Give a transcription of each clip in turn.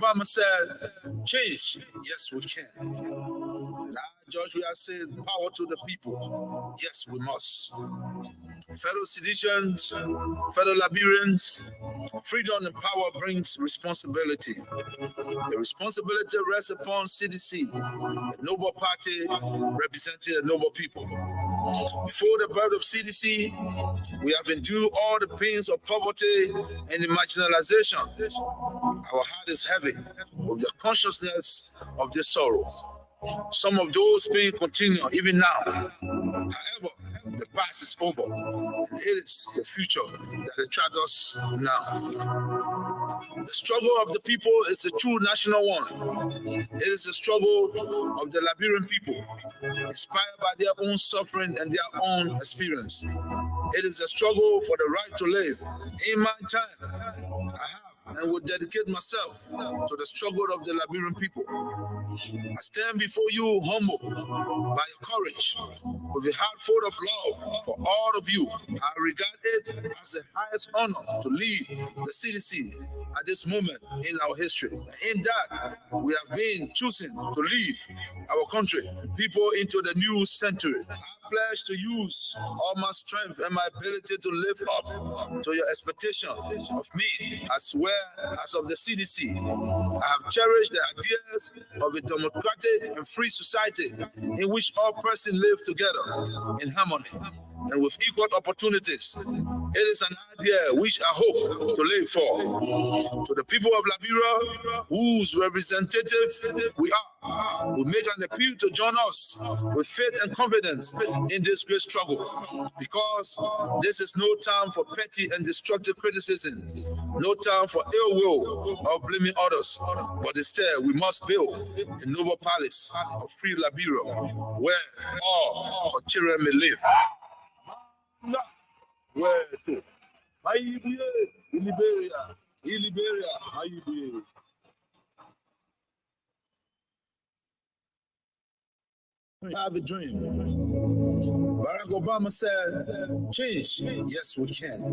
Obama said, change, yes, we can. And I, George, we are saying, power to the people, yes, we must. Fellow citizens, fellow Liberians, freedom and power brings responsibility. The responsibility rests upon CDC, a noble party representing a noble people. Before the birth of CDC, we have endured all the pains of poverty and marginalization. Our heart is heavy with the consciousness of this sorrow. Some of those pains continue even now. However, the past is over, and it is the future that attracts us now. The struggle of the people is the true national one. It is the struggle of the Liberian people, inspired by their own suffering and their own experience. It is a struggle for the right to live. In my time, I have and will dedicate myself to the struggle of the Liberian people. I stand before you humble by your courage, with a heart full of love for all of you. I regard it as the highest honor to lead the CDC at this moment in our history. In that, we have been choosing to lead our country and people into the new century. I pledge to use all my strength and my ability to live up to your expectation of me as well as of the CDC. I have cherished the ideas of a democratic and free society in which all persons live together in harmony and with equal opportunities. It is an idea which I hope to live for. To the people of Liberia, whose representative we are, we make an appeal to join us with faith and confidence in this great struggle, because this is no time for petty and destructive criticism, no time for ill will or blaming others, but instead we must build a noble palace of free Liberia where all our children may live. Where to? In Liberia, how you doing? I have a dream. Barack Obama said, change, yes, we can.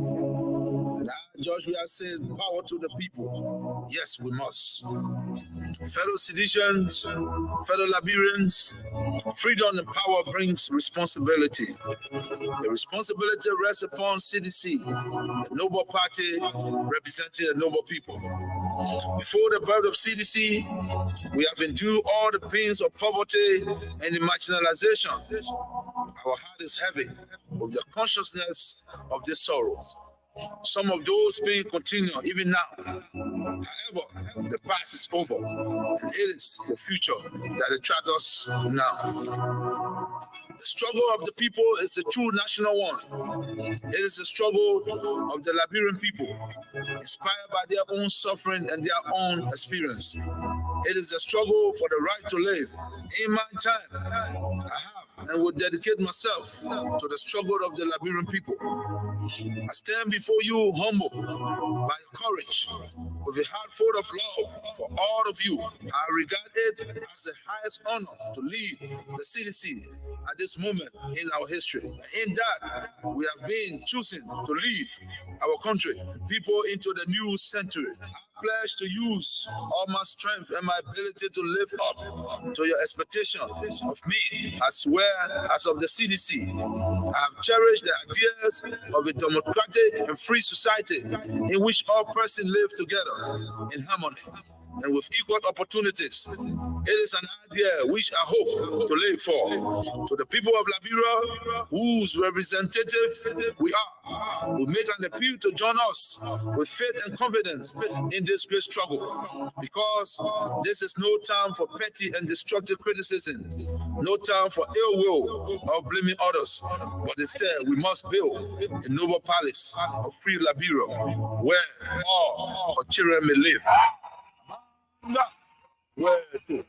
And I, George, we are saying, power to the people, yes, we must. Fellow citizens, fellow Liberians, freedom and power brings responsibility. The responsibility rests upon CDC, a noble party representing a noble people. Before the birth of CDC, we have endured all the pains of poverty and marginalization. Our heart is heavy with the consciousness of this sorrow. Some of those pains continue even now. However, the past is over, and it is the future that attracts us now. The struggle of the people is the true national one. It is the struggle of the Liberian people, inspired by their own suffering and their own experience. It is the struggle for the right to live. In my time, I have and will dedicate myself to the struggle of the Liberian people. I stand before you humble by your courage, with a heart full of love for all of you. I regard it as the highest honor to lead the CDC at this moment in our history. In that, we have been choosing to lead our country and people into the new century. I pledge to use all my strength and my ability to live up to your expectation of me as well as of the CDC. I have cherished the ideas of a democratic and free society in which all persons live together in harmony and with equal opportunities. It is an idea which I hope to live for. To the people of Liberia, whose representative we are, we make an appeal to join us with faith and confidence in this great struggle, because this is no time for petty and destructive criticism, no time for ill will or blaming others, but instead we must build a noble palace of free Liberia where all our children may live. Where to?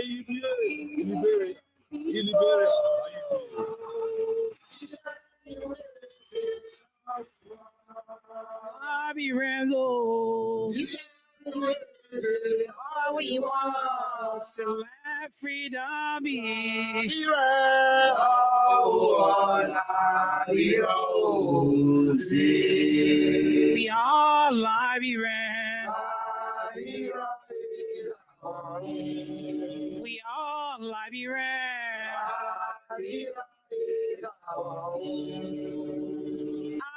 In Liberia. In Liberia. Bobby Renzo. All we want to let freedom be. We all Liberia. We are Liberia.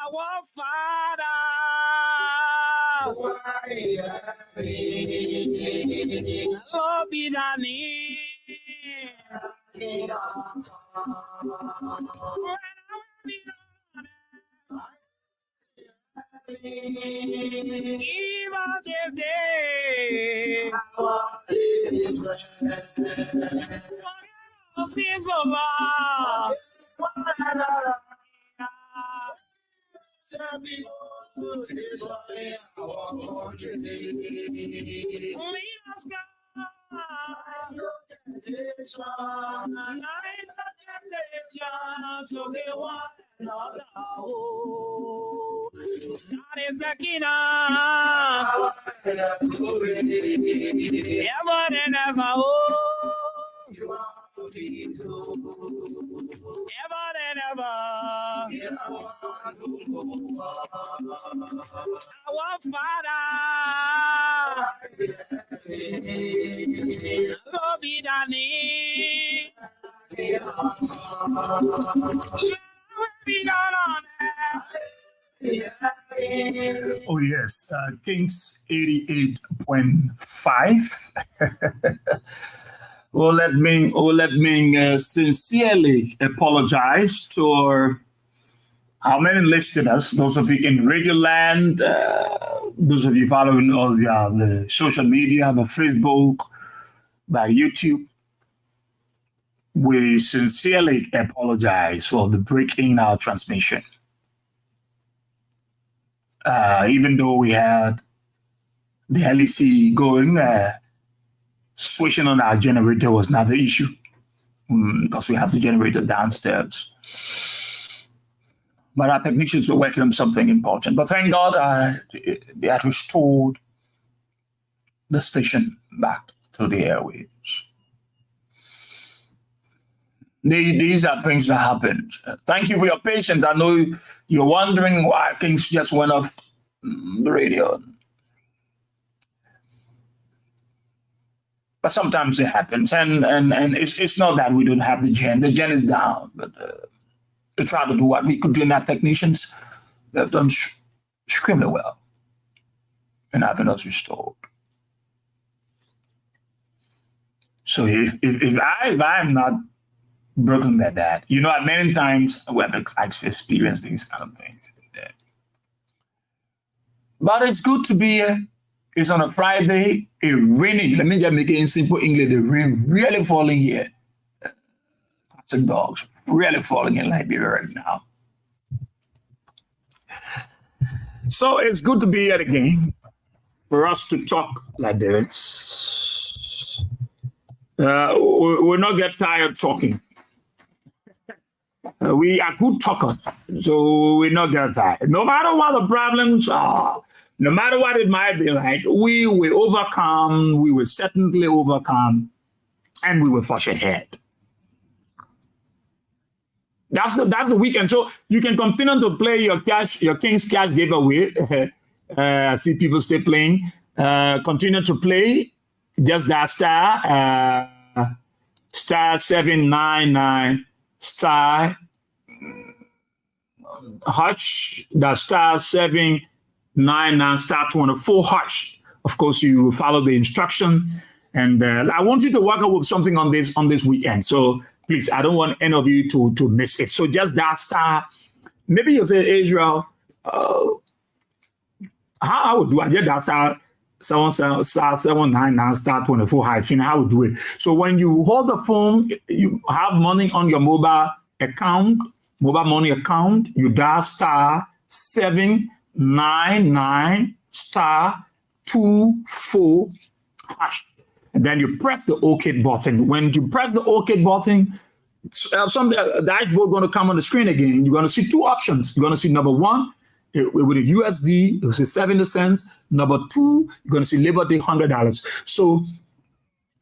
Our Father. Lord be thy name. Give us this day our sins of us. Lead us, God. Night of temptation to be one another. Oh, God is a kingdom. Ever and ever. Oh, ever and ever. Our Father, Lord be thy name. Be done on earth. Oh yes, Kings 88.5. Let me sincerely apologize to our many listeners, those of you in Radio Land, those of you following us via the social media, by Facebook, by YouTube. We sincerely apologize for the break in our transmission. Even though we had the LEC going, switching on our generator was not the issue because we have the generator downstairs. But our technicians were working on something important. But thank God they had restored the station back to the airwaves. These are things that happened. Thank you for your patience. I know you're wondering why things just went off the radio. But sometimes it happens. And it's not that we don't have the gen. The gen is down. But to try to do what we could do in our technicians, they've done extremely well in having us restored. So if I'm not broken like that, many times we have experienced these kind of things. But it's good to be here. It's on a Friday, a raining. Let me just make it in simple English. The rain really falling here. Lots of dogs really falling in Liberia right now. So it's good to be here again for us to talk Liberians. We'll not get tired talking. We are good talkers, so we not get tired. No matter what the problems are, no matter what it might be like, we will overcome, we will certainly overcome, and we will forge ahead. That's the weekend. So you can continue to play your King's Cash giveaway. I see people still playing. Continue to play. Just that star 799 star hash. That star 799 star 24 hash. Of course, you follow the instruction. And I want you to work out with something on this weekend. So please, I don't want any of you to miss it. So just that star. Maybe you say, Israel, how would do I get that star 799 star 24 hash? How would do it? So when you hold the phone, you have money on your mobile money account, you dial star 799 star 24 hash. And then you press the OK button. When you press the OK button, the dashboard going to come on the screen again. You're going to see two options. You're going to see number one, with a USD, you'll see 70 cents. Number two, you're going to see Liberty $100. So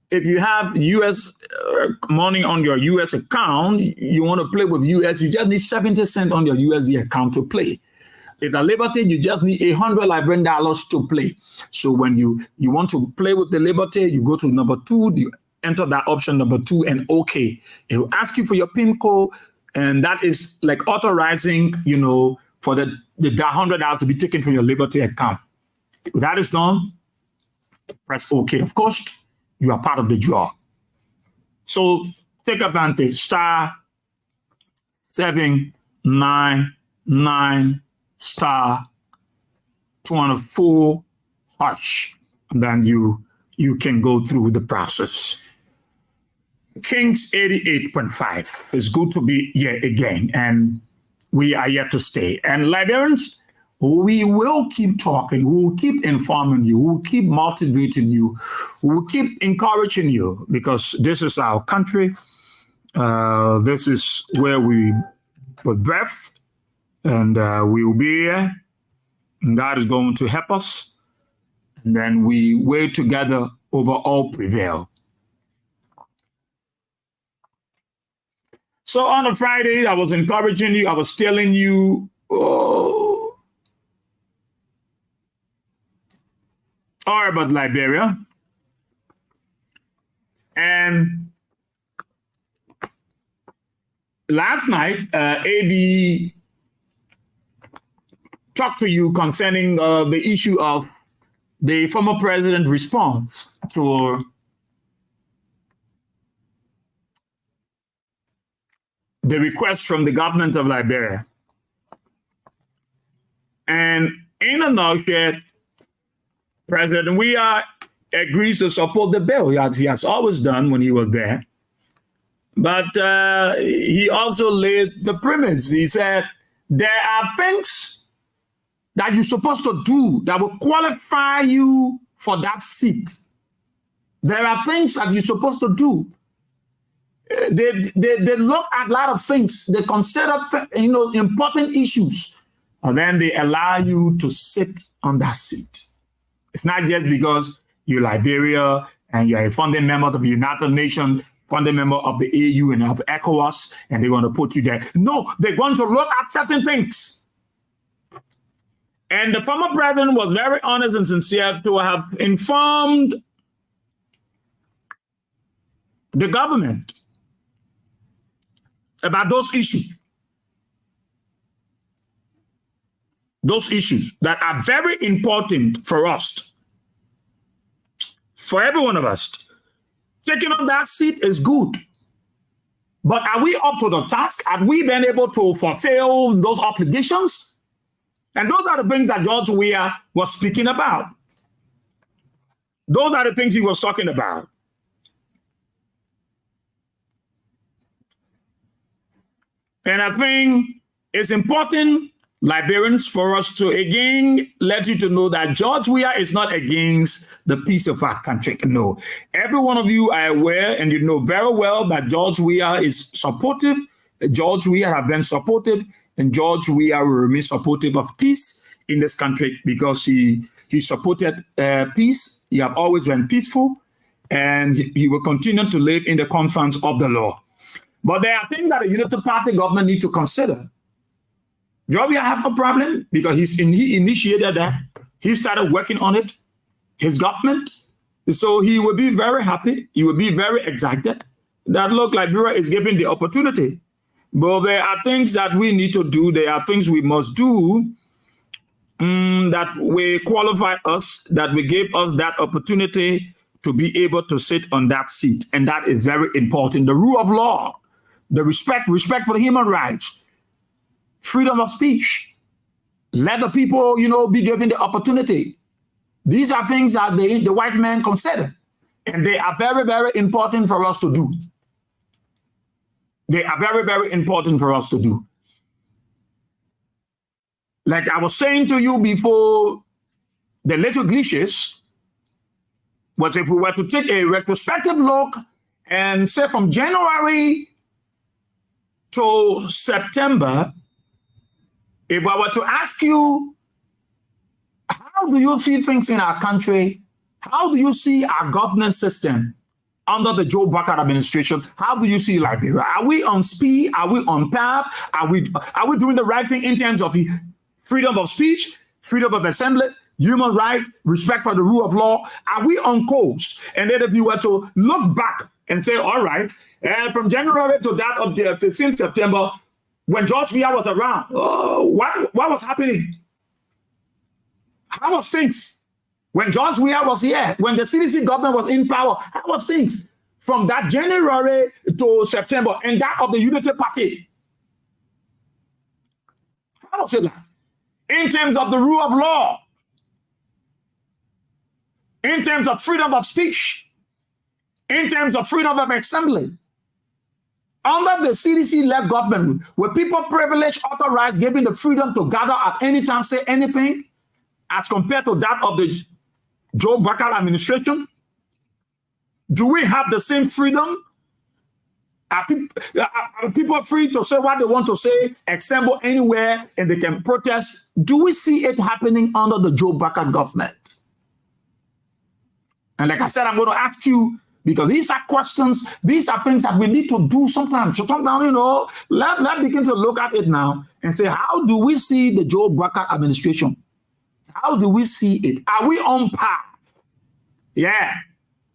if you have US money on your US account, you want to play with US, you just need 70 cents on your USD account to play. If at Liberty, you just need $100 Liberian to play. So when you want to play with the Liberty, you go to number 2, you enter that option number 2 and okay. It will ask you for your PIN code, and that is like authorizing, for the $100 to be taken from your Liberty account. If that is done, press OK. Of course, you are part of the draw. So take advantage. *799 *204 hash. And then you can go through the process. Kings 88.5. It's good to be here again, and we are yet to stay. And Liberians, we will keep talking. We will keep informing you. We will keep motivating you. We will keep encouraging you, because this is our country. This is where we were birthed, and we will be here. And God is going to help us. And then we work together over all prevail. So on a Friday, I was encouraging you. I was telling you, all about Liberia. And last night, AD talked to you concerning the issue of the former president's response to the request from the government of Liberia. And in a nutshell, President Weah agrees to support the bill, as he has always done when he was there. But he also laid the premise. He said, there are things that you're supposed to do that will qualify you for that seat. There are things that you're supposed to do. They look at a lot of things. They consider, important issues. And then they allow you to sit on that seat. It's not just because you're Liberia and you're a founding member of the United Nations, founding member of the AU and of ECOWAS, and they're going to put you there. No, they're going to look at certain things. And the former president was very honest and sincere to have informed the government about those issues. Those issues that are very important for us, for every one of us. Taking on that seat is good. But are we up to the task? Have we been able to fulfill those obligations? And those are the things that George Weah was speaking about. Those are the things he was talking about. And I think it's important, Liberians, for us to again let you to know that George Weah is not against the peace of our country. No. Every one of you are aware, and you know very well that George Weah is supportive. George Weah has been supportive, and George Weah will remain supportive of peace in this country because he supported peace. He has always been peaceful, and he will continue to live in the confines of the law. But there are things that the Unity Party government need to consider. George Weah has no problem because he initiated that. He started working on it, his government. So he will be very happy. He will be very excited that, look, Liberia is given the opportunity. But there are things that we need to do. There are things we must do that will qualify us, that will give us that opportunity to be able to sit on that seat. And that is very important. The rule of law, the respect for the human rights, freedom of speech. Let the people, be given the opportunity. These are things that the white man consider. And they are very, very important for us to do. They are very, very important for us to do. Like I was saying to you before, the little glitches was if we were to take a retrospective look and say from January to September, if I were to ask you, how do you see things in our country? How do you see our governance system under the Joe Biden administration? How do you see Liberia? Are we on speed? Are we on path? Are we doing the right thing in terms of freedom of speech, freedom of assembly, human right, respect for the rule of law. Are we on course? And then if you were to look back and say, all right, from January to that of the 15th September, when George Weah was around, what was happening? How was things? When George Weah was here, when the CDC government was in power, how was things? From that January to September, and that of the Unity Party. How was it like? In terms of the rule of law, in terms of freedom of speech, in terms of freedom of assembly, under the CDC-led government, were people privileged, authorized, given the freedom to gather at any time, say anything, as compared to that of the Joe Biden administration? Do we have the same freedom? Are people free to say what they want to say, assemble anywhere, and they can protest? Do we see it happening under the Joe Biden government? And like I said, I'm going to ask you, because these are questions, these are things that we need to do sometimes. So sometimes, let's begin to look at it now and say, how do we see the Joe Biden administration? How do we see it? Are we on path? Yeah.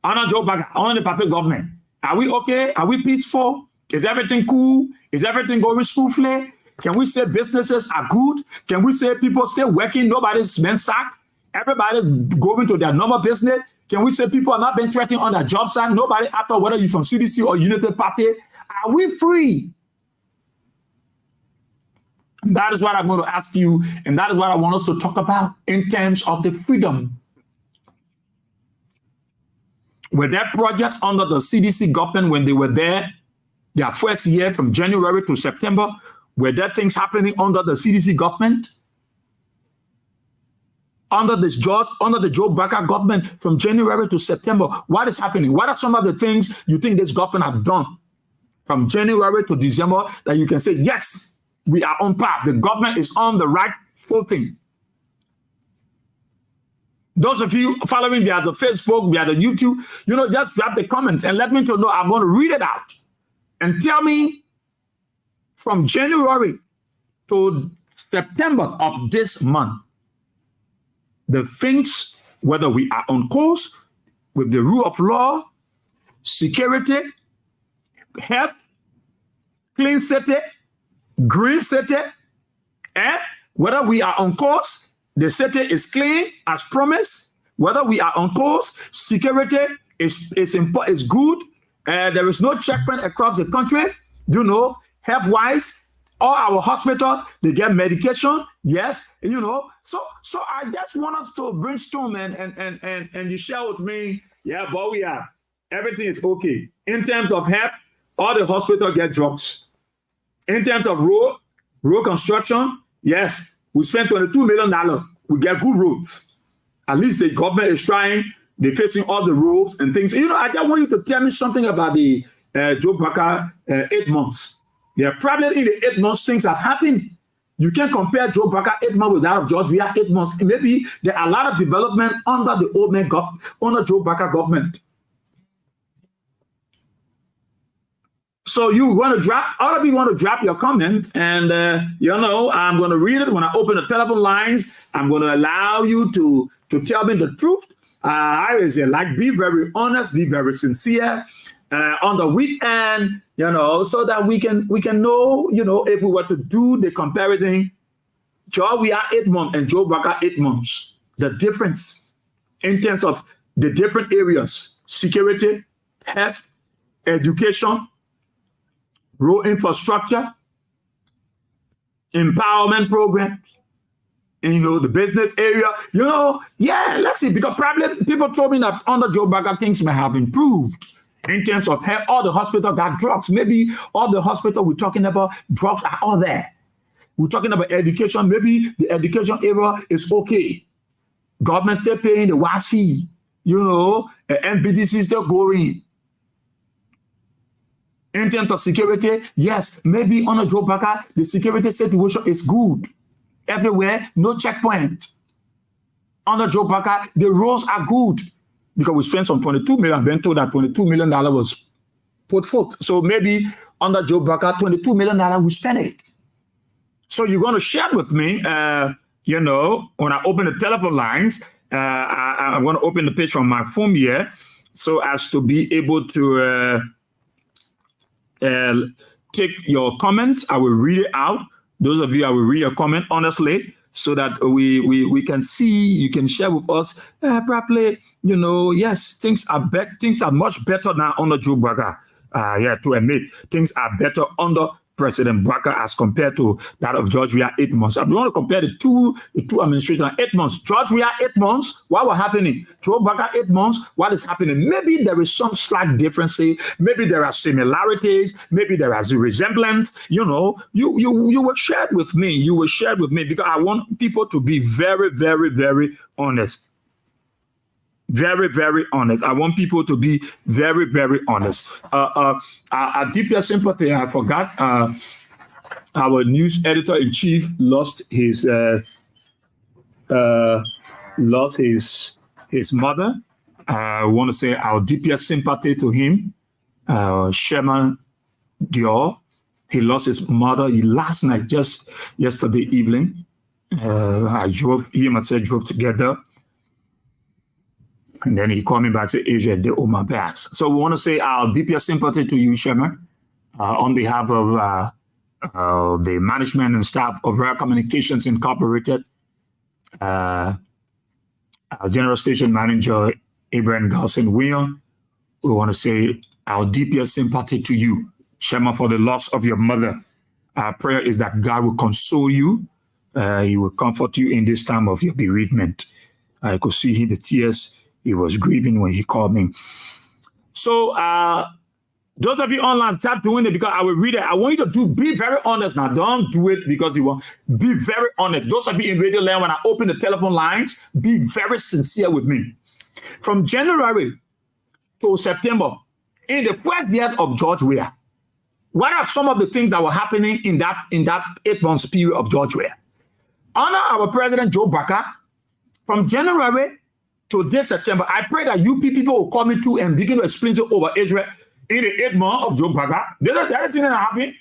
Under Joe Biden, under the puppet government. Are we okay? Are we peaceful? Is everything cool? Is everything going smoothly? Can we say businesses are good? Can we say people still working? Nobody's been sacked. Everybody going to their normal business. Can we say people are not being threatened on their job site? Nobody, after whether you're from CDC or Unity Party. Are we free? And that is what I'm going to ask you, and that is what I want us to talk about in terms of the freedom. Were there projects under the CDC government when they were there, their first year from January to September? Were there things happening under the CDC government? Under the Joe Biden government from January to September, what is happening? What are some of the things you think this government have done from January to December that you can say, yes, we are on path. The government is on the right footing. Those of you following via the Facebook, via the YouTube, just drop the comments and let me know. I'm going to read it out and tell me from January to September of this month, the things, whether we are on course with the rule of law, security, health, clean city, green city, and whether we are on course, the city is clean as promised, whether we are on course, security is good, there is no checkpoint across the country, health-wise, all our hospitals, they get medication, yes, So I just want us to brainstorm and you share with me, yeah, but we are, everything is okay. In terms of health, all the hospitals get drugs. In terms of road construction, yes, we spend $22 million. We get good roads. At least the government is trying. They're facing all the roads and things. I just want you to tell me something about the Joe Biden 8 months. Yeah, probably in the 8 months, things have happened. You can't compare Joe Biden 8 months with that of George Weah 8 months. Maybe there are a lot of development under the old man government, under Joe Biden government. So you want to drop, all of you want to drop your comment, and I'm going to read it when I open the telephone lines. I'm going to allow you to tell me the truth. I always say, be very honest, be very sincere on the weekend, so that we can know, if we were to do the comparison, Joe Weah 8 months and Joe Biden 8 months, the difference in terms of the different areas: security, health, education, road infrastructure, empowerment programs, and the business area. Let's see, because probably people told me that under Joe Biden things may have improved in terms of health. All the hospital got drugs. Maybe all the hospital we're talking about, drugs are all there. We're talking about education. Maybe the education area is okay. Government still paying the WAS fee. MPDC still going. In terms of security, yes, maybe under Joe Biden, the security situation is good. Everywhere, no checkpoint. Under Joe Biden, the roads are good because we spent some $22 million. Ben told that $22 million was put forth. So maybe under Joe Biden, $22 million, we spent it. So you're going to share with me, you know, when I open the telephone lines, I'm going to open the page from my phone here so as to be able to take your comments. I will read it out. Those of you, I will read your comment honestly so that we can see, you can share with us, probably, you know, yes, things are much better now under Joe Braga. To admit, things are better under President Braga as compared to that of George Weah 8 months. I want to compare the two administrations. 8 months. George Weah 8 months. What was happening? Joe Braga 8 months. What is happening? Maybe there is some slight difference. Maybe there are similarities. Maybe there is a resemblance. You know, you will share it with me. You will share it with me because I want people to be very, very, very honest. Very, very honest. I want people to be very, very honest. Our deepest sympathy, I forgot, our news editor-in-chief lost his mother. I want to say our deepest sympathy to him, Sherman Dior. He lost his mother last night, just yesterday evening. He and myself drove together. And then he called me back and said, Asia, they owe my pass. So we want to say our deepest sympathy to you, Sherman, on behalf of the management and staff of Rare Communications Incorporated, our general station manager, Abraham Garson William. We want to say our deepest sympathy to you, Sherman, for the loss of your mother. Our prayer is that God will console you. He will comfort you in this time of your bereavement. I could see the tears. He was grieving when he called me. So those of you online, start doing it because I will read it. I want you to be very honest now. Don't do it because you want. Be very honest. Those of you in Radio Land, when I open the telephone lines, be very sincere with me. From January to September, in the first years of George Weah, what are some of the things that were happening in that 8 months period of George Weah? Under our President Joe Braga, from January to this September, I pray that you people will come into and begin to explain it over Israel in the 8 months of Joe Braga. There are things that happen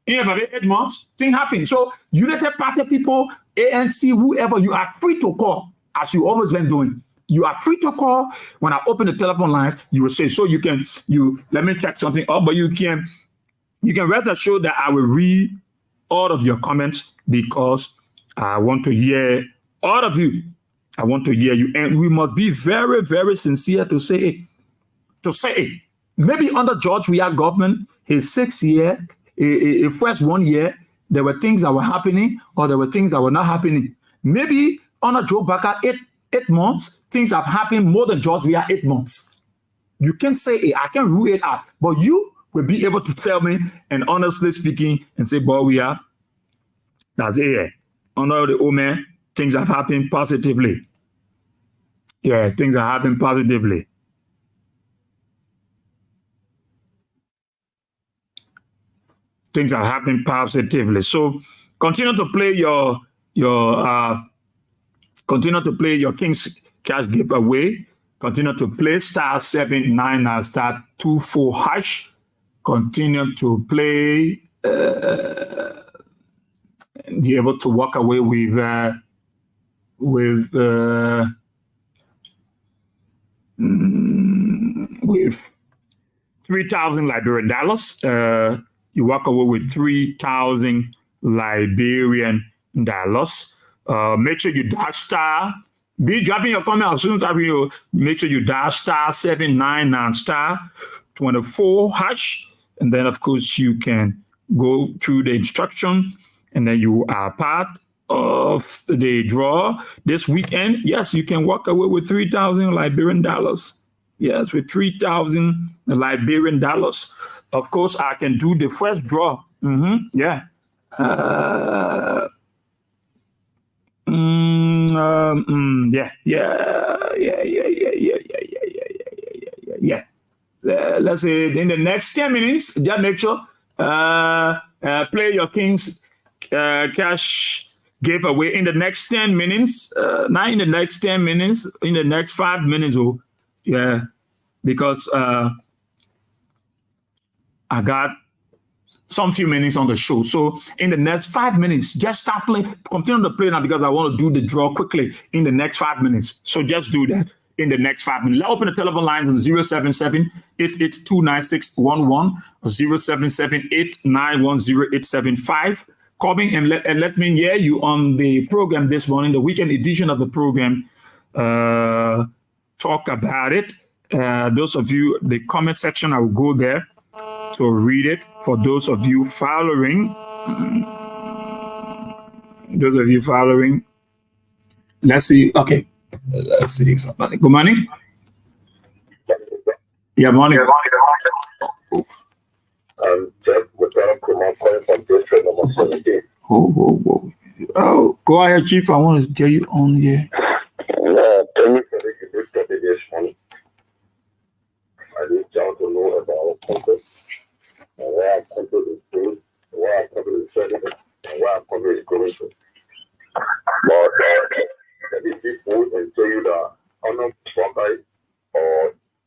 in 8 months. Things happen. So United Party people, ANC, whoever, you are free to call as you always been doing. You are free to call. When I open the telephone lines, you will say, so let me check something up, but you can rest assured that I will read all of your comments because I want to hear all of you. I want to hear you. And we must be very, very sincere to say it. To say it. Maybe under George Weah government, his 6th year, first 1 year, there were things that were happening or there were things that were not happening. Maybe under Joe Braga, 8 months, things have happened more than George Weah 8 months. You can say it. I can rule it out. But you will be able to tell me and honestly speaking and say, boy, we are. That's it. Under the old man, things have happened positively. Yeah, things are happening positively. Things are happening positively. So continue to play your King's Cash giveaway. Continue to play *799 *24#. Continue to play. Be able to walk away with 3,000 Liberian dollars. You walk away with 3,000 Liberian dollars. Make sure you dash star. Be dropping your comment as soon as you make sure you dash *799 *24#. And then, of course, you can go through the instruction and then you are part of the draw this weekend. Yes, you can walk away with 3,000 Liberian dollars. Yes, with 3,000 Liberian dollars. Of course, I can do the first draw. Yeah. Yeah. Let's say in the next 10 minutes, just make sure play your King's Cash giveaway in the next 10 minutes. Not in the next 10 minutes, in the next 5 minutes. Oh, yeah, because I got some few minutes on the show. So in the next 5 minutes, just start playing. Continue to play now because I want to do the draw quickly in the next 5 minutes. So just do that in the next 5 minutes. Let's open the telephone lines on 077-882-9611 or 077-891-0875. Call me and let me hear you on the program this morning, the weekend edition of the program. Talk about it. Those of you, the comment section, I will go there to read it for those of you following. Let's see. Okay. Let's see. Good morning. Yeah, morning. Jeff, calling from district number 17. Oh, go ahead, Chief. I want to get you on here. Tell me for this topic this morning. I need y'all to know about our country, and where our country is going, where our country is heading, and where our country is going to. But let me be bold and tell you that I'm not Trump or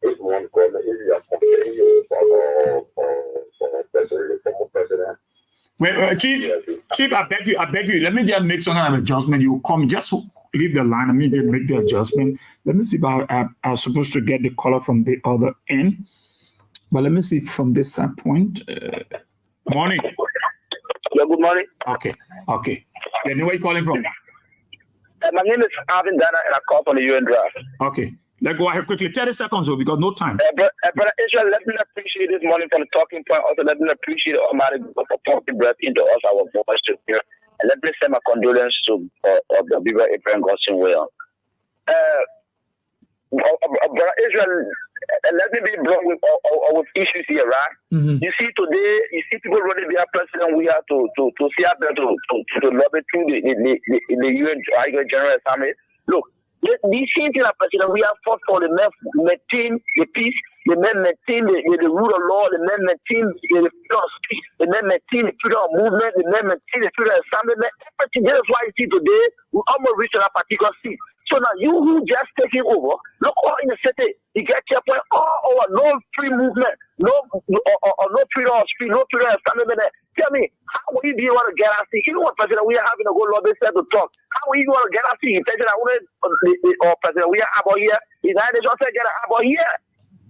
this one government, if you are comparing you for president, the former president. Wait, Chief, I beg you. Let me just make some kind of adjustment. You come, just leave the line. Let me just make the adjustment. Let me see if I'm supposed to get the color from the other end. But let me see from this standpoint. Morning. Yeah, good morning. Okay. Yeah, where are you calling from? My name is Alvin Dana, and I call from the UN draft. Okay. Let's go ahead quickly. 30 seconds, because no time. Brother Israel, let me appreciate this morning for the talking point. Also, let me appreciate the Almighty God for pumping breath into us, our voice to hear. And let me send my condolences to the people Abraham Gossin well. Brother Israel, let me be blunt with issues here, right? Mm-hmm. You see today, people running their president. We have to see how to lobby through the UN General Assembly. Look. These things in our president, we have fought for the men maintain the peace, the men maintain the rule of law, the men maintain the freedom of speech, the men maintain the freedom of movement, the men maintain the freedom of assembly. Everything. That's why you see today, we almost reach that particular seat. So now you who just taking over, look all in the city, you get your point, no free movement, no freedom of speech, no freedom of assembly. Tell me, how will you be able to get our seat? You know what, President, we are having a good lobby set to talk. How will you want to get our seat? President, we are about here. The United Nations said get about here.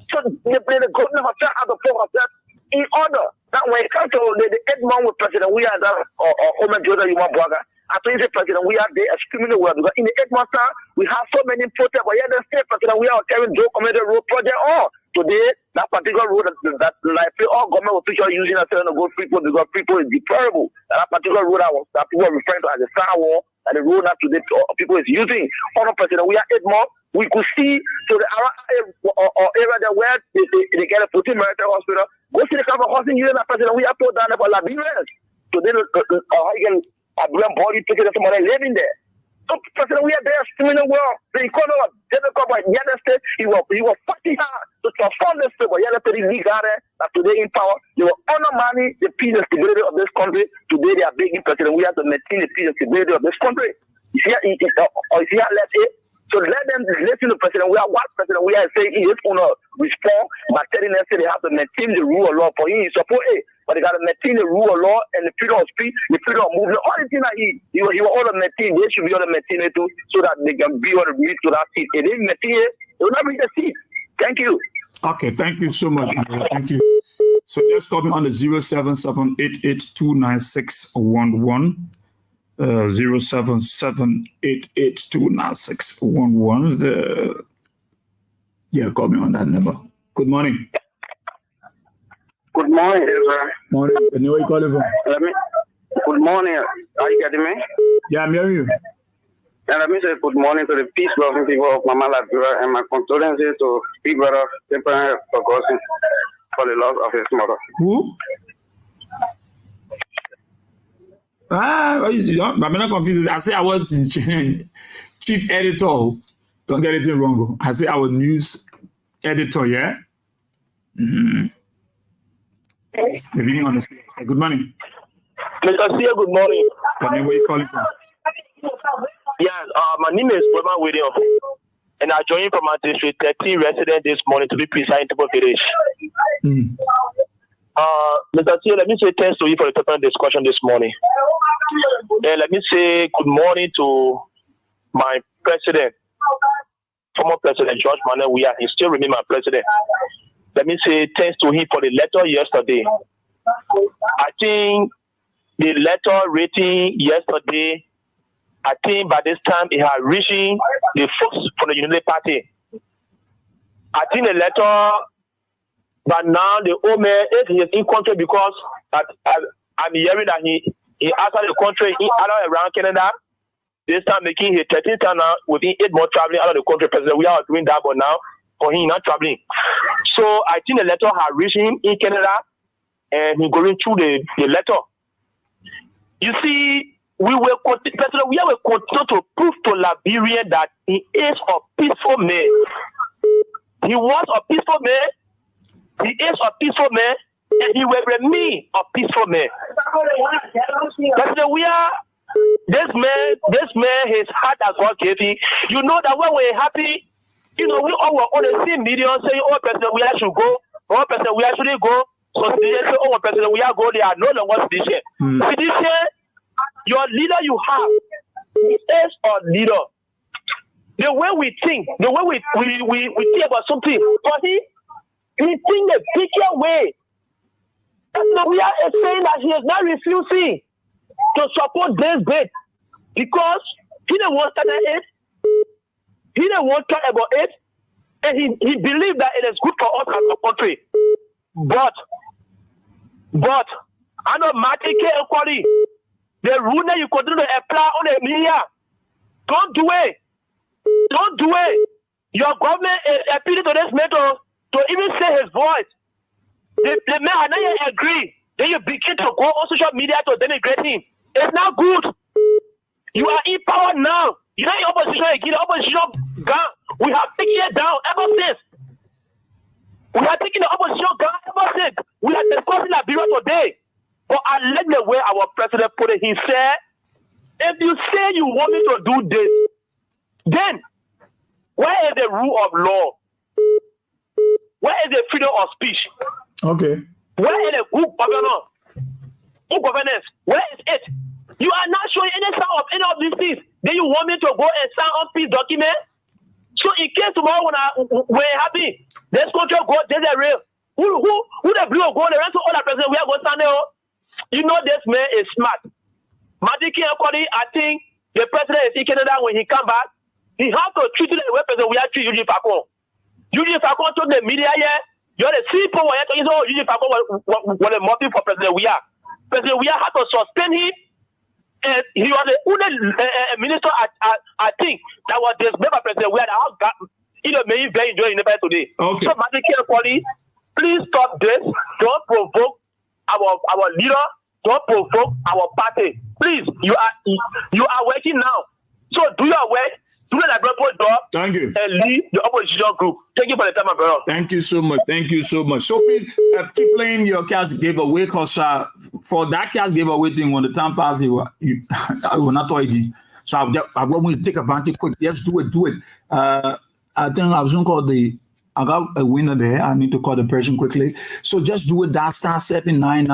So the government has had the floor in order. Now when it comes to the 8 months with President, we are there, Omen Jordan, you want brother. After you say President, we are there extremely well because in the 8 months time, we have so many protests, but yet the state President, we are carrying Joe Community Road Project on. Today, that particular road that like all government officials using as to go people because people is deplorable. That particular road that people are referring to as the firewall and the road that today people is using. On the President, we are 8 months. We could see to the area there where they get a 14 military hospital. Go see the kind of hospital using that President. We are put down there for Liberians. Today, a brown body taking somebody living there. So, President, we are there extremely well. The economy of Democrat by the United States, he was fighting hard to transform this state. But the United States, he got it. That today in power, they will undermine the peace and stability of this country. Today, they are begging President, we have to maintain the peace and stability of this country. You see, let's say, so let them listen to President. We are what President we are saying he is going to respond by telling them they have to maintain the rule of law for him. Support it. But they got to maintain the rule of law and the freedom of speech, the freedom of movement, all the things that he will all to maintain. They should be able to maintain it too, so that they can be able to reach to that seat. If they maintain it, they will not reach the seat. Thank you. Okay, thank you so much. Thank you. So just call me on the 077-882-9611. 077-882-9611. Yeah, call me on that number. Good morning. Good morning, Israel. Morning. Where you calling from? Good morning. Are you getting me? Yeah, I'm hearing you. And let me say good morning to the peace-loving people of Mama Liberia and my condolences to Big Brother Abraham Gossin for the loss of his mother. Who? I'm not confused. I say I was chief editor. Don't get anything wrong. I say I was news editor, yeah? Mm-hmm. Maybe on the good morning. Mr. Sia, good morning. Where are you calling from? Yes, my name is Wilma William, and I joined from my district 13 resident this morning to be precise in Village. Mr. T, let me say thanks to you for the total discussion this morning. And let me say good morning to my president, former President George Manuel Weah. He still remains my president. Let me say thanks to him for the letter yesterday. I think the letter rating yesterday, I think by this time it had reached the folks from the Unity Party. I think the letter, but now the old man is in country because I'm hearing that he outside the country, out around Canada. This time making his 13th time now within 8 months traveling out of the country. President, we are doing that, but now for him not traveling. So I think the letter has reached him in Canada, and he's going through the letter. You see, President, we will continue to prove to Liberia that he is a peaceful man. He was a peaceful man. He is a peaceful man, and he will remain a peaceful man. President, we are this man, his heart that God gave him. You know that when we're happy, you know, we all were on the same media saying, "Oh, President, we should go. Oh, President, we shouldn't go." So they say, "Oh, President, we are going." They are no longer sedition. Sedition, your leader you have is a leader. The way we think, the way we think about something, but he think the bigger way. We are saying that he is not refusing to support this bid because he didn't want to start it. He didn't want to talk about it, and he believed that it is good for us as a country. But I know Martin K. Equality, the rule that you continue to apply on the media, don't do it. Don't do it. Your government is appealing to this man to even say his voice. The man had not yet agreed. Then you begin to go on social media to denigrate him. It's not good. You are in power now. You're not in opposition again. The opposition gone. We have taken it down ever since. We have taken the opposition down ever since. We are discussing Liberia today. But I like the way our president put it. He said, if you say you want me to do this, then where is the rule of law? Where is the freedom of speech? Okay. Where is the good governance? Good governance? Where is it? You are not showing any sign of any of these things. Then you want me to go and sign on peace document? So in case tomorrow when we're happy, this country go, there's a real. Who the blue go, the rest of all the president, we are going to stand there. You know this man is smart. Madiki Akoli, I think the president is in Canada when he come back. He has to treat it the way president we are treating Eugene Facon. Eugene Facon told the media here, you're the people who are talking about Eugene Facon was a motive for President Weah. President Weah had to suspend him. And he was the only minister, I think, that was dismissed by President Weah. That may very enjoy in the today. Okay. So, Madiki Akoli, please stop this. Don't provoke our leader. Don't provoke our party. Please, you are working now. So do your work. Do the Liberia job. Thank you. And lead the opposition group. Thank you for the time, my brother. Thank you so much. Thank you so much. So please keep playing your cash giveaway because for that cash giveaway thing, when the time passes, I will not talk again. So I want to take advantage quick. Yes, do it. I think I was going to call I got a winner there. I need to call the person quickly. So just do it. That *799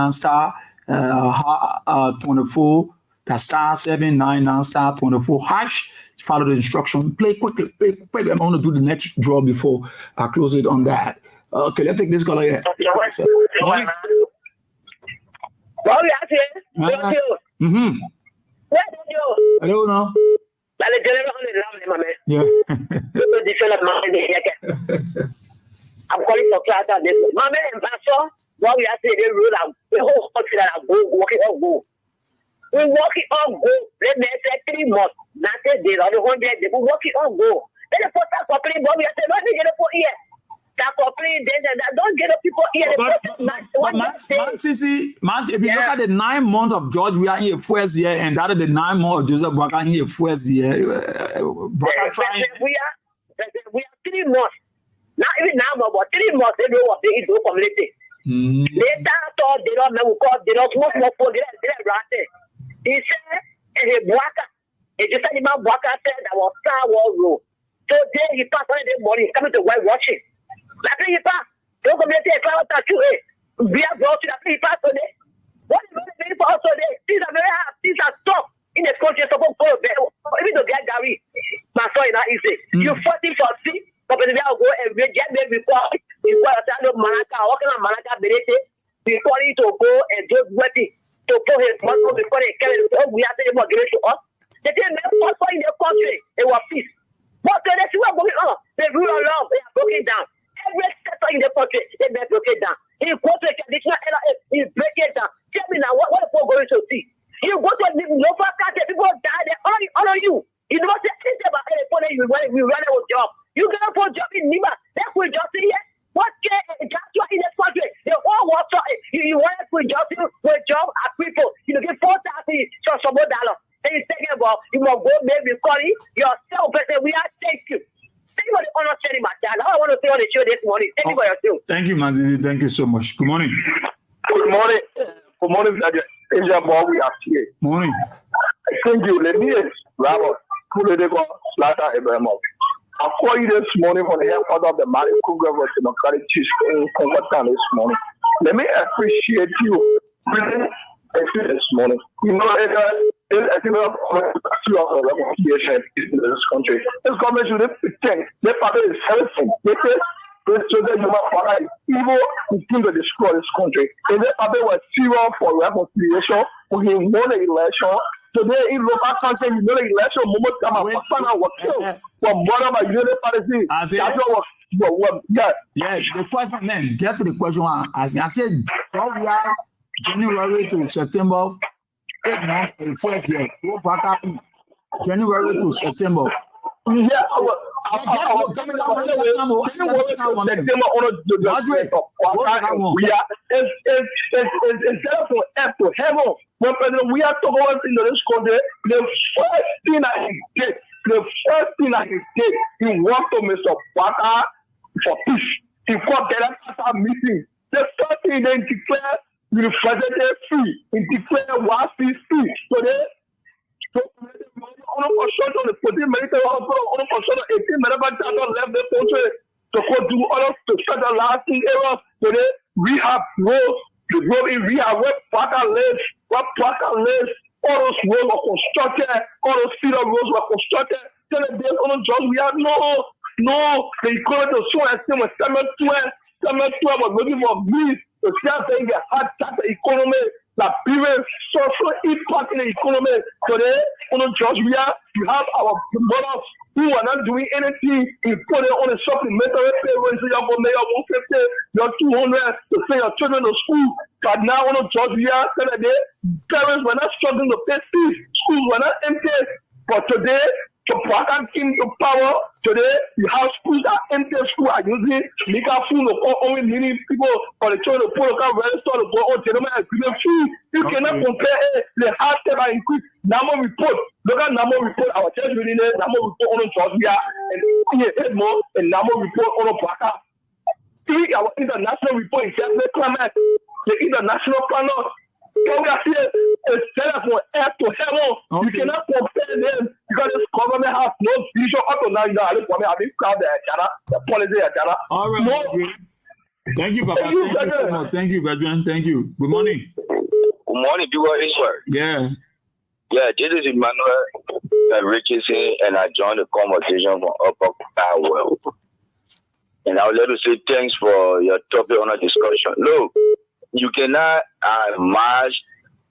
*24. That's *799 *24 hash. Follow the instruction. Play quickly. I want to do the next draw before I close it on that. Okay, let's take this color here. I don't know. Yeah. I'm calling for class at this. My man, Pastor, what we are saying, they rule out the whole country that I go, walk it all go. We walk it all go. Let me say 3 months. Not a day, or the 100 days. We walk it all go. Then the first company, but we are saying, let me get it for here. That company, don't get the people here. If you look at the 9 months of George, we are here first year, and that is the 9 months of Joseph Boakai here first year. We are 3 months. Not even now, but 3 months, they know what they do community. Later, thought they don't know because they don't smoke more for the He said, and he Boakai, he just said, Boakai said that was Star Wars rule. So then he passed on the morning, coming to white watching. Like he passed, don't community a cloud tattoo, we have brought to the people today. What is the people for us today? Things are very hard. Things are tough in the country. Suppose go even to get Gary. My son is not easy. You fighting for seat. But when we go and we get them before Malaka, walking on Malaka, before he to go and do wedding to put his muscle before they carry it. We have to immigrate to us. They didn't prosper in their country. It was peace. But they see what's going on. They rule of law. They are broken down. Every sector in the country, they are broken down. He go to a traditional LRF, he break it down. Tell me now, what are people going to see? You go to the local country, people die, they honor you. You don't say anything about any you run a job. You get up for a job in Nima. That's what just here. What can Joshua in this country? The whole world, you want to put job at people. You get 4,000 some more dollars. Then you think about you must go maybe calling yourself and say, we are thank you. Thank you for the honor sharing my child. I want to say on the show this morning. Thank you for yourself. Thank you, Manzi. Thank you so much. Good morning. Good morning. Good morning, Asia boy. We are here. Morning. Thank you. Let me Robert. Political slaughter Abraham. I call you this morning from the headquarters of the Mali Kruger Democratic Chief in Congo this morning. Let me appreciate you. This morning. You know, I think of reconciliation in this country. This government should pretend their party is helping. They say so that you must evil begin to destroy this country. And their party was serious for reconciliation. We won the election. Today in local country, you know the election moment come up. Was killed from one of my unit policies. Yeah, the question, man, get to the question. As I said, we are January to September, 8 months in the first year. Go back up January to September. Yeah, when President we are talking in this country, the first thing I did, he walked to Mr. Waka for peace. He called that meeting. The first thing they declare the president free. He declared WASI free. So they on the military on left the country to go do all of the federal lasting errors. So they rehab roads, the road in rehab where Parker lives, all those roads were constructed, all those feeder roads were constructed. Tell them based on the jobs we have no, the economy to so extent when 712 was looking for Greece, the same thing they had that the economy. The previous social impact in the economy today, on the jobs we have, you have our brothers who are not doing anything. You put it on a supplementary payment, so you have a 150, you're 200 to send your children to school. But now on the jobs we have, parents were not struggling to pay fees, schools were not empty. But today, the Prakan came to power. Today, you have schools that empty school are using legal food to only needing people for the children to put a register to go on gentlemen agreement fee. You cannot compare the hard step and increase. Namo report. Look at Namo report. Our church really need Namo report on the Georgia and here more and Namo report on the Prakan. See our international report in climate. The international planner. Come here, it's set from earth to heaven. Okay. You cannot compare them because this government has no vision up to now. You know, I think crowd the policy China. All right. No. Thank you, Papa. Thank you, veteran. Thank you. Good morning. Good morning, people of Israel. Yeah. Yeah, this is Emmanuel Richardson, and I joined the conversation from Upper Powell. And I would like to say thanks for your topic on the discussion. Look, you cannot march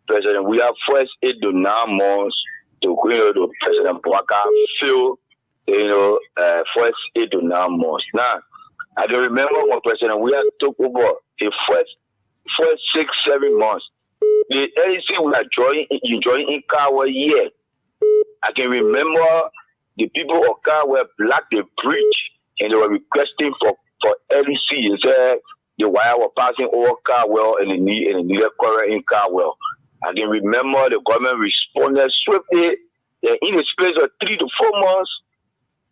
President. We have first 8 to 9 months to President Bwaka fill, first 8 to 9 months. Now, I can remember when President we had took over the first 6, 7 months. The LEC we are enjoying in Kawa year. I can remember the people of Kawa black they preach and they were requesting for LEC. They said the wire was passing over Carwell and the needed current in Carwell. I can remember the government responded swiftly. In the space of 3 to 4 months,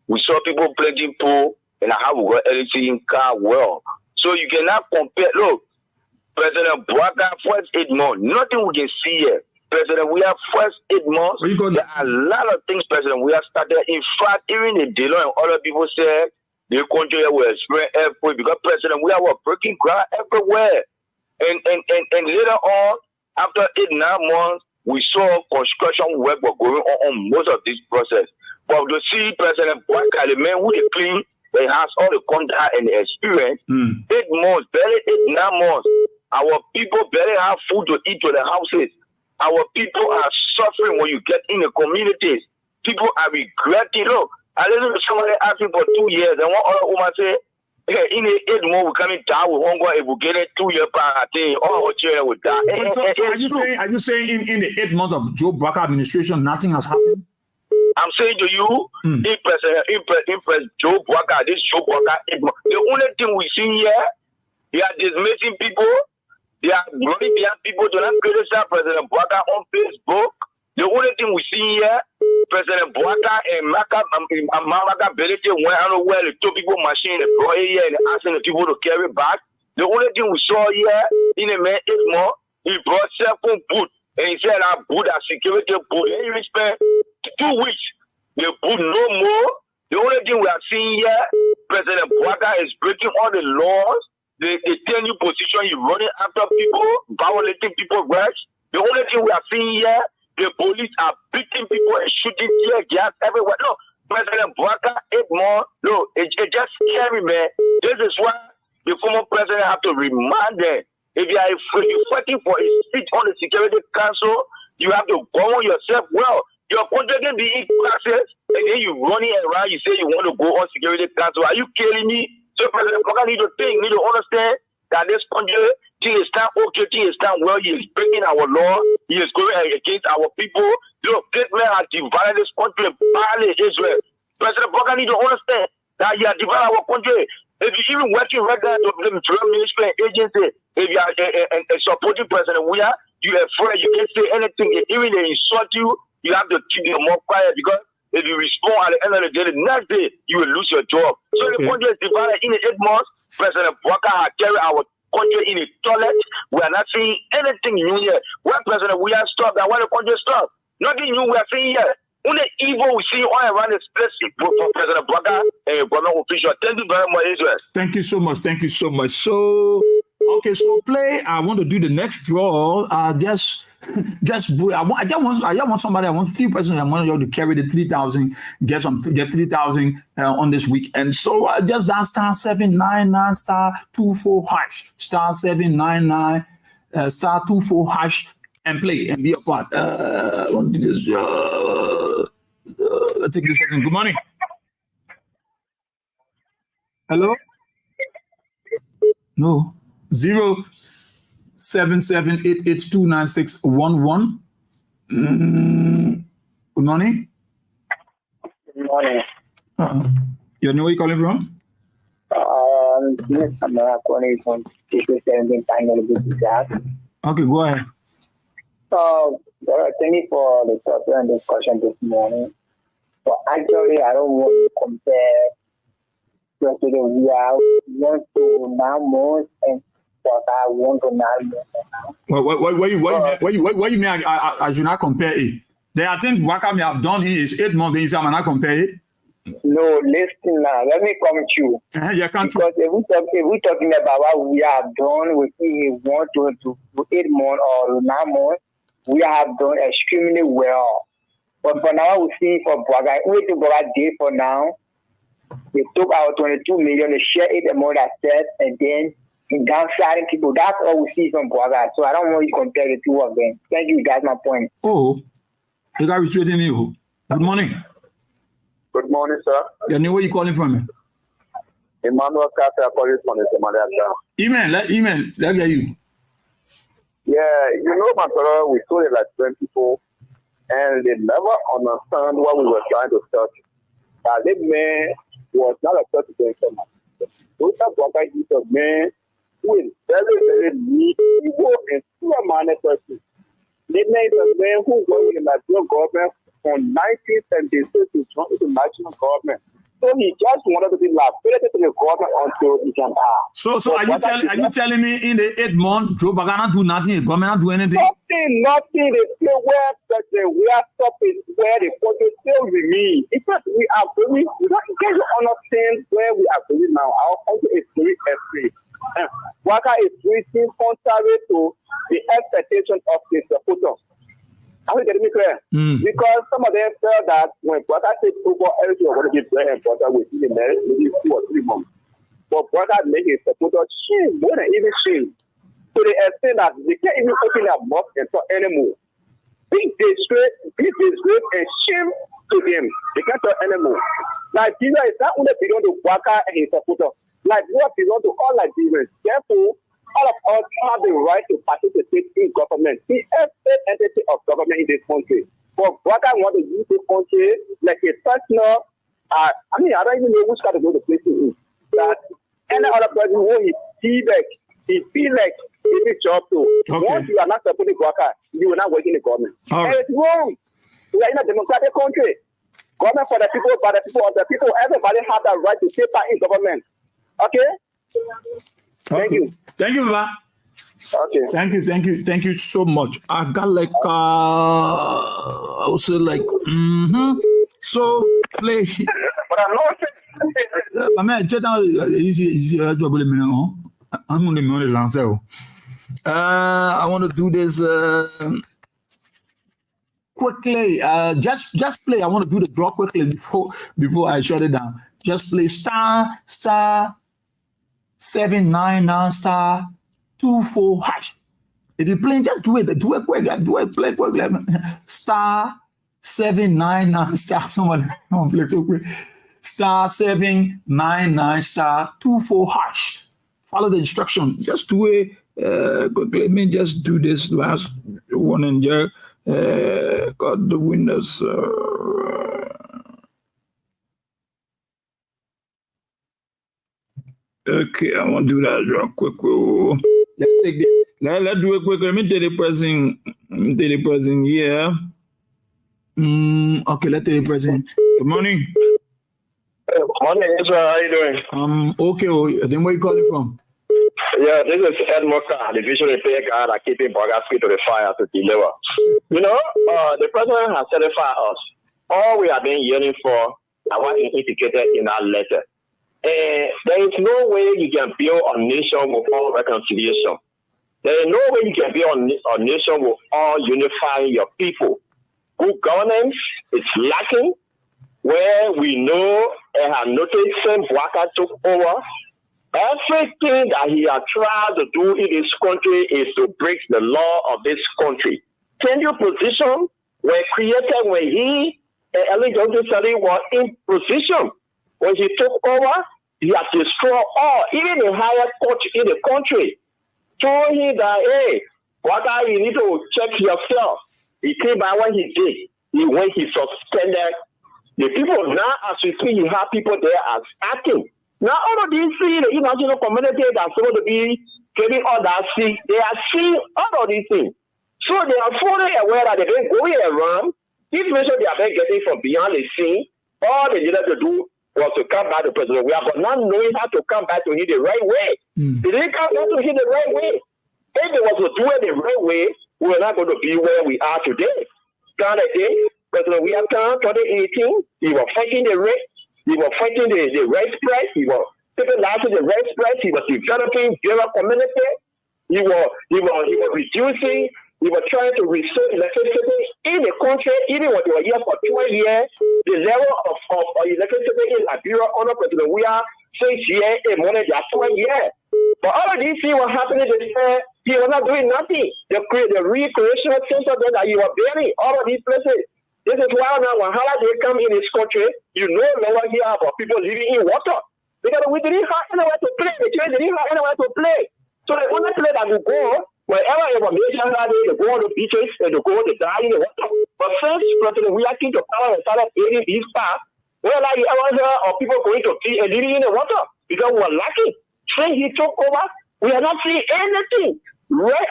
we saw people pledging pool and I have got LEC in Carwell. So you cannot compare. Look, President Bwaka, first 8 months, nothing we can see here. President, we have first 8 months. There are a lot of things, President, we have started. In fact, even the Dillon and other people said, the country will experience earthquake because President, we have a breaking ground everywhere. And later on, after 8-9 months, we saw construction work was going on most of this process. But to see President Bwaka, the man who is clean, he has all the contact and the experience. 8 months, barely 8-9 months, our people barely have food to eat to the houses. Our people are suffering when you get in the communities. People are regretting. Look, I listened to somebody asking for 2 years, and one other woman say, hey, in the 8 months, we can't die with hunger. If we get it 2 years per thing, all our children will die. So are you saying in the 8 months of Joe Bwaka administration, nothing has happened? I'm saying to you, if President Joe Bwaka, this Joe Bwaka, 8 months, the only thing we see here, they are dismissing people. They are running behind people to not criticize President Bwaka on Facebook. The only thing we see here, President Bwaka and Maka Belete went out where the two people machine the boy here and asking the people to carry back. The only thing we saw here in a man is more, he brought cell phone boot and he said I boot a security boot. And he spent 2 weeks. They boot no more. The only thing we are seeing here, President Bwaka is breaking all the laws. They tell you position, you running after people, violating people's rights. The only thing we are seeing here, the police are beating people and shooting tear gas everywhere. No, President Bwaka, 8 months. No, it's just scary, man. This is why the former president have to remind them. If you are fighting for a seat on the Security Council, you have to govern yourself well. Your country can be in classes, and then you running around, you say you want to go on Security Council. Are you kidding me? So President Bwaka need to understand that this country, thing is not okay, thing is not well. He is breaking our law. He is going against our people. Look, this man has divided this country, violated Israel. President Bwaka need to understand that he has divided our country. If you even working right now to the Foreign Ministry and agency, if you are supporting President Weah, you are afraid, you can't say anything. Even they insult you, you have to keep your mouth quiet because if you respond at the end of the day, the next day, you will lose your job. So the country is divided in 8 months. President Bwaka has carried our country in a toilet. We are not seeing anything new here. When President Weah stopped, and when the country stopped, nothing new we are seeing here. Only evil we see all around this place from President Bwaka and government officials. Thank you very much, Israel. Thank you so much. Thank you so much. So, okay, so play. I want to do the next draw. I want somebody. I want a few persons. I want you to carry the 3,000. Get 3,000 on this weekend. So just dial *799 *24# *799 *24# and play and be a part. I want to do this. Let's take this person. Good morning. Hello. No. 07788296111. Good morning. Good morning. You know where you calling from? I'm calling from 17 Okay, go ahead. So, thank you for the topic and discussion this morning. But actually, I don't want to compare President Weah 1 to 9 months and what I want to 9 months now. What you mean? I should not compare it. There are things Bwaka may have done in his 8 months. Then I not compare it. No, listen now. Let me come to you. You can't. Because if we talking about what we have done within 1 to 8 months or 9 months, we have done extremely well. But for now, we see for Bwaka, only thing Bwaka did for now, they took our 22 million, they share it among themselves, and then downsizing people. That's all we see from Bwaka. So I don't want you to compare the two of them. Thank you, that's my point. Oh, you got restraining you. Good morning. Good morning, sir. You know where you calling from? Emmanuel Carter calling from the Somalia. Amen. Let get you. Yeah, you know, my brother, we told it like 20 people, and they never understand what we were trying to start. That man was not a president. Dr. Bwaka is a man who is very, very neat, evil, and still a man person. The man is a man who worked in the national government from 1976 to join the national government. So he just wanted to be affiliated to the government until he can die. So are you telling me in the 8 months, Joe Bwaka not do nothing, the government not do anything? Nothing. They still where we are stopping where the country still remain. In fact, we are very, you don't get to understand where we are going now. Our country is very free. Waka is reaching contrary to the expectation of his supporters. Are we getting me clear? Because some of them felt that when Waka takes over, everything was going to be very important within the next maybe 2 or 3 months. But Waka made his supporters shame, more than even shame, to the extent that they can't even open their mouth and talk anymore. Big disgrace and shame to them. They can't talk anymore. Nigeria is not only belong to Waka and his supporters. Nigeria belongs to all Nigerians. Therefore, all of us have the right to participate in government, in every entity of government in this country. But Waka want to use this country like a personal. I don't even know which kind of place to use. That any other person who he feel like any job to. Okay. Once you are not supporting Waka, you will not work in the government. And it's wrong. We are in a democratic country. Government for the people, by the people, of the people. Everybody has the right to take part in government. Okay? Thank you. Thank you, Baba. Okay. Thank you so much. I got like I would say like so play. But I'm not saying. I mean, just now easy trouble I'm only money lancer. I want to do this quickly. Just play. I want to do the draw quickly before I shut it down. Just play star 799 star 24 hash. If you're playing, just do it quick. Play quick. Star 799 star. Someone play quick. Star 799 star 24 hash. Follow the instruction. Just do it quickly. Let me just do this last one and there. Got the windows. Okay, I want to do that real quick. Let's take this. Let's do it quick. Let me take the pressing. Yeah. Okay, let's take the pressing. Good morning. Good morning, Israel. How you doing? Okay. Then where you calling from? Yeah, this is Ed Moka, the visual repair guy that keeping Bogaski to the fire to deliver. You know, the president has certified us. All we have been yearning for, and what he indicated in our letter. There is no way you can build a nation without reconciliation. There is no way you can build a nation without unifying your people. Good governance is lacking, where we know and have noticed since Waka took over, everything that he has tried to do in this country is to break the law of this country. Change position were created when he and Elijah Sali were in position. When he took over, he has destroyed all, even the higher court in the country. Told him that, hey, Waka, you need to check yourself. He came by what he did. He suspended the people. Now, as we speak, you have people there as acting. Now, all of these things, the international community that's supposed to be getting all that see, they are seeing all of these things. So they are fully aware that they've been going around. Information they have been getting from beyond the scene. All they needed to do was to come back to President William, but not knowing how to come back to him the right way. They didn't come back to him the right way. If they was to do it the right way, we're not going to be where we are today. Kind of day, President William 2018, he was fighting the rate. He was fighting the race price. He was taking life to the race price. He was developing general community. He was reducing. He was trying to restore electricity in the country, even when they were here for 12 years. The level of electricity in Liberia under President William 6 years and more than 12 years. But all of these things were happening this year. He was not doing nothing. The recreational center that he was building, all of these places. This is why now when they come in this country, you no longer hear about people living in water. Because we didn't have anywhere to play. The children didn't have anywhere to play. So the only place that we go, wherever information they go on the beaches and they go to die in the water. But since President William came to power and started aiding these parts, where like you ever heard of people going to be and living in the water because we were lacking. Since he took over, we are not seeing anything right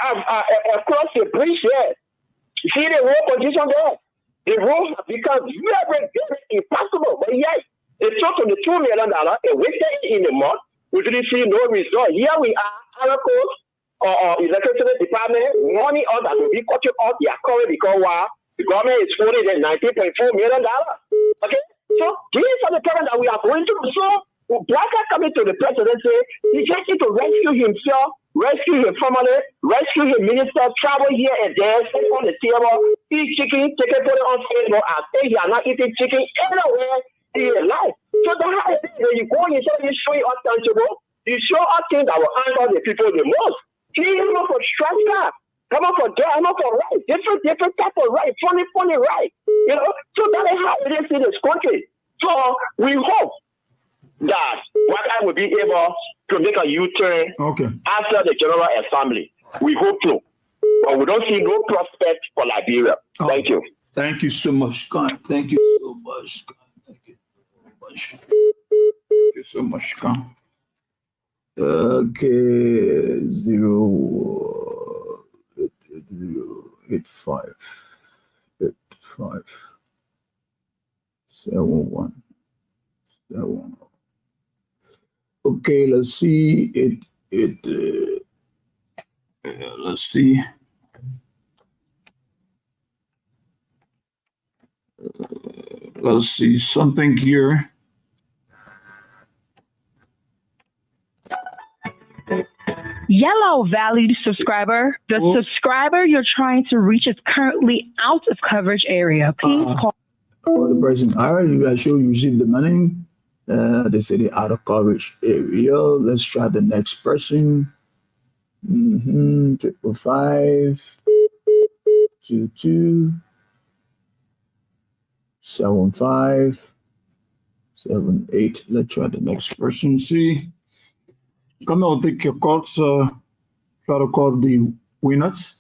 across the bridge here. See the road condition there. The road has become very, very impossible. But yes, they took on the $2 million and wasted it in the mud. We didn't see no result. Here we are, our coast or electricity department, money all that will be cutting off their current because the government is holding the $19.4 million. Okay? So these are the problems that we are going through. So Blacker coming to the president say he just need to rescue himself rescue his family, rescue his minister, travel here and there, sit on the table, eat chicken, put it on Facebook, and say he are not eating chicken anywhere in his life. So that's how it is. When you go and you show it untouchable, you show us things that will anger the people the most. He is not for stress, come on for joy, come on for right, different type of right, funny right. You know, so that is how it is in this country. So we hope that Waka will be able to make a U-turn after the General Assembly. We hope so. But we don't see no prospect for Liberia. Thank you. Thank you so much, God. Thank you so much, God. Thank you so much. Thank you so much, God. Okay, 08571. Okay, let's see let's see. Let's see something here. Yellow valued subscriber. The subscriber you're trying to reach is currently out of coverage area. Please call. For the person, I show you received the money. They say they're out of coverage area. Let's try the next person. 555 22 75 78. Let's try the next person. See. Come on, take your calls. Try to call the winners.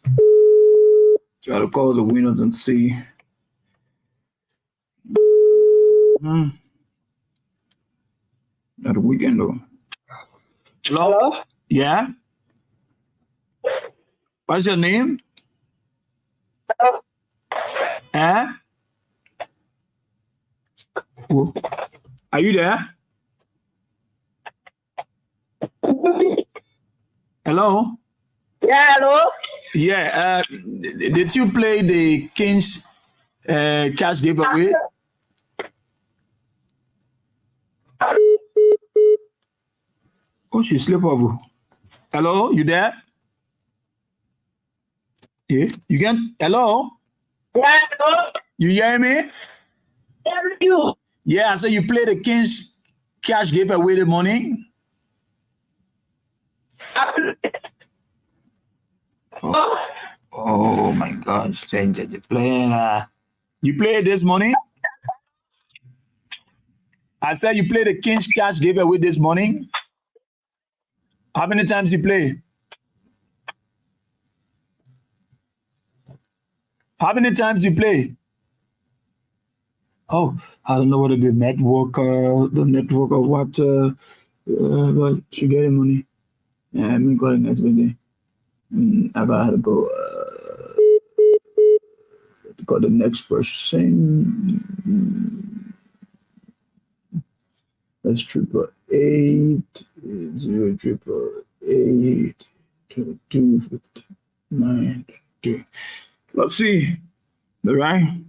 Try to call the winners and see. At the weekend, though. Hello? Yeah? What's your name? Hello? Oh. Are you there? Hello? Yeah, hello? Yeah, did you play the King's cash giveaway? Oh, she slept over. Hello, you there? Yeah, you can. Hello? Yeah, hello? You hear me? You. Yeah, so you play the King's cash giveaway the morning? Oh my gosh, change the plan. You played this morning? I said you played the King's cash giveaway this morning. How many times you play? How many times you play? Oh, I don't know whether the network or what, but she get money. Yeah, I'm going to call next day. I gotta go to call the next person. That's 888-088-2259. Let's see. All right.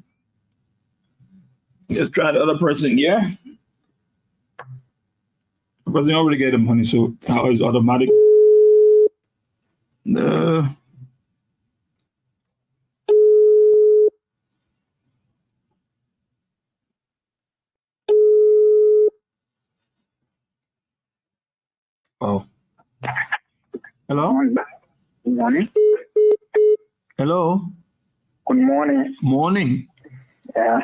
Let's try the other person, yeah? The person already get the money, so now it's automatic. Oh. Hello? Good morning. Hello? Good morning. Morning. Yeah.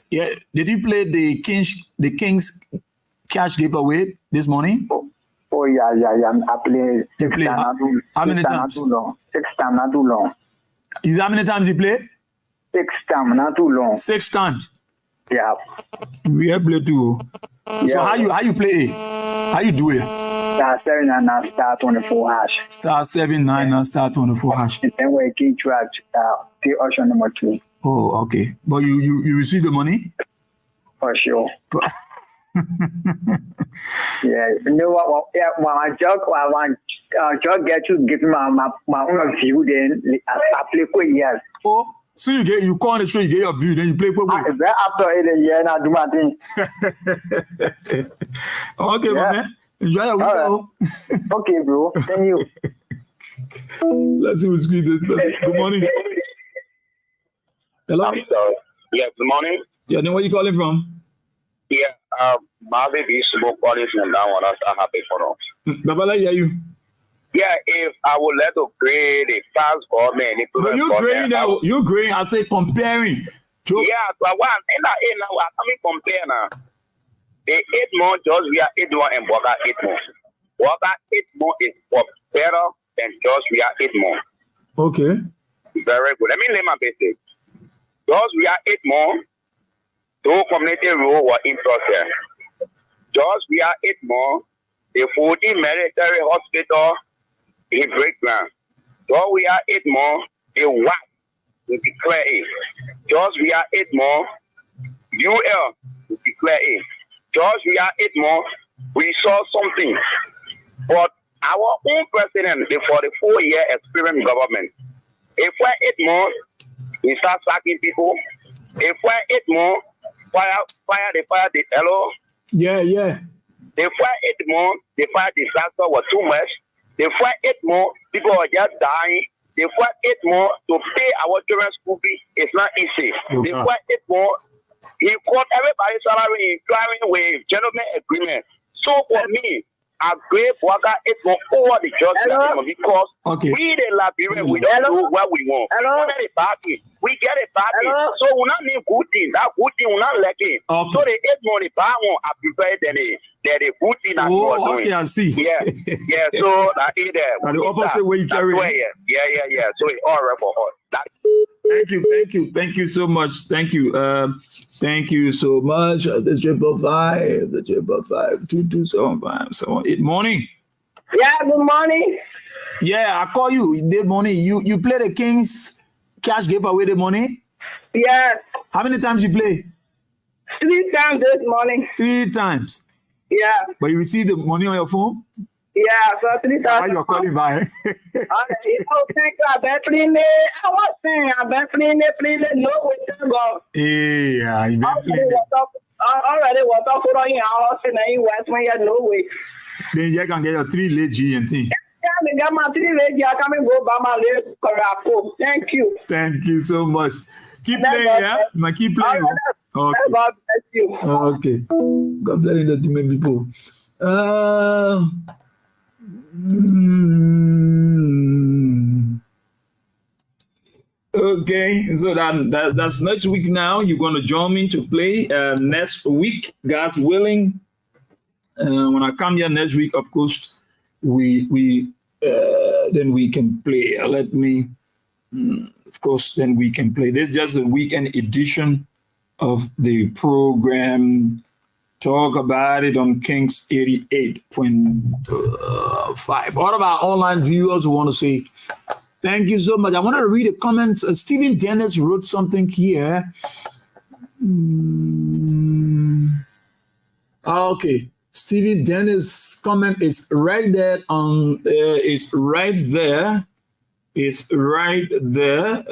Yeah. Did you play the King's cash giveaway this morning? Oh yeah. I play. You play how many times? 6 times, not too long. Is how many times you play? 6 times, not too long. 6 times. Yeah. We have play too. Yeah. So how you play it? How you do it? Star 79 star 24 hash. Star 79 star 24 hash. And then we keep track. The option number 2. Oh, okay. But you receive the money? For sure. Yeah, you know what? Yeah, when I jog get to give me my own view, then I play quick, yes. Oh, so you call the show, you get your view, then you play quick. After 8 years, I do my thing. Okay, yeah. Man. Enjoy your week. Okay, bro. Thank you. Let's see who's this. Good morning. Hello? I'm sorry. Yeah, good morning. Yeah, then where you calling from? Yeah, my baby smoke calling from that one. That's happy for us. Babala, yeah, you. Yeah, if I would let to create a fast government, But you're grading now. You're grading. I say comparing. Yeah, but one in that now I coming compare now. The 8 months just we are 8 months and Boga 8 months. Boga 8 months is better than just we are 8 months. Okay. Very good. Let me lay my basic. Just we are 8 months. Two community rule were in process. Just we are 8 months. The 40 military hospital in breakdown. Just we are 8 months. The WAC will declare it. Just we are 8 months. UL will declare it. Just we are 8 months. We saw something. But our own president, for the 4-year experience government, if we're 8 months, we start sacking people. If we're 8 months, fire the hello. Yeah. They fire 8 months, the fire disaster was too much. They fire 8 months, people are just dying. They fire 8 months to pay our children's school fee. It's not easy. Okay. They fire 8 months. He cut everybody's salary in driving with gentleman agreement. So for me, I agree worker 8 months over the judgment because we the Liberia, we don't know what we want. We get a party. We get a party. So we not need good thing. That good thing we not like it. So the 8 months, the power one, I prefer than the good thing that was doing. Okay, I see. Yeah. So that is there. The opposite way you carry it. Yeah. So it's all right for us. Thank you so much. Thank you so much. The 555-2275-78 morning. Yeah, good morning. Yeah, I call you. The morning. You play the Kings cash giveaway the money? Yes. How many times you play? 3 times this morning. 3 times. Yeah. But you receive the money on your phone? Yeah, so 3 times. Why you're calling by? Thank you. I've been playing it. I was saying, I've been playing it, no way to go. Yeah, you been playing it. Already was up for your house and I was when you no way. Then you can get your 3 late GNT. Yeah, I got my 3 lady. I come and go by my little carapo. Thank you. Thank you so much. Keep playing, yeah? Keep playing. Okay. God bless you. Okay. God bless the many people. Okay, so that's next week now. You're going to join me to play next week, God's willing. When I come here next week, of course, we then we can play. Let me, of course, then we can play. This is just a weekend edition of the program. Talk about it on Kings 88.5. All of our online viewers want to say thank you so much. I want to read the comments. Stephen Dennis wrote something here. Okay. Stephen Dennis' comment is right there on is right there. It's right there.